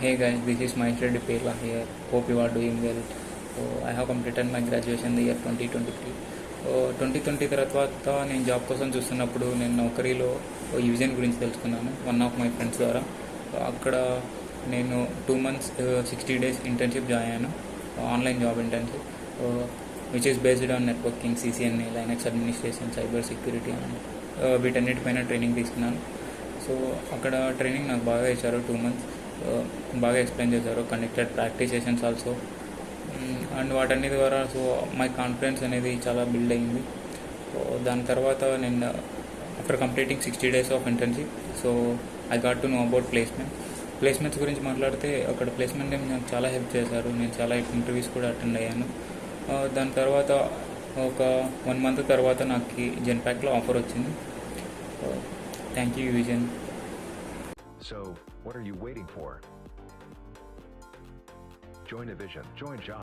Hey guys, this is Mahesh Reddy Perla here. Hope you are doing well. So I have completed my graduation the year 2023. 2020 తర్వాత నేను job కోసం చూస్తున్నప్పుడు నేను నౌకరీలో ఈ vision గురించి తెలుసుకున్నాను వన్ ఆఫ్ మై ఫ్రెండ్స్ ద్వారా. అక్కడ నేను 2 months 60 days ఇంటర్న్షిప్ జాయిన్ అయ్యాను, online job internship which is based on networking, CCNA, Linux administration, cyber security అని వీటన్నిటిపైన ట్రైనింగ్ తీసుకున్నాను. సో అక్కడ ట్రైనింగ్ నాకు బాగా ఇచ్చారు. 2 months బాగా ఎక్స్ప్లెయిన్ చేశారు, conducted practice sessions also. And వాటన్నిటి ద్వారా సో మై కాన్ఫిడెన్స్ అనేది చాలా బిల్డ్ అయ్యింది. సో దాని తర్వాత నేను after completing 60 days of internship, so I got to know about placements గురించి మాట్లాడితే అక్కడ ప్లేస్మెంట్ నాకు చాలా హెల్ప్ చేశారు. నేను చాలా ఇంటర్వ్యూస్ కూడా అటెండ్ అయ్యాను. దాని తర్వాత ఒక 1 month తర్వాత నాకు జెన్పాక్లో ఆఫర్ వచ్చింది. Thank you vision. So, what are you waiting for? Join a vision, join job.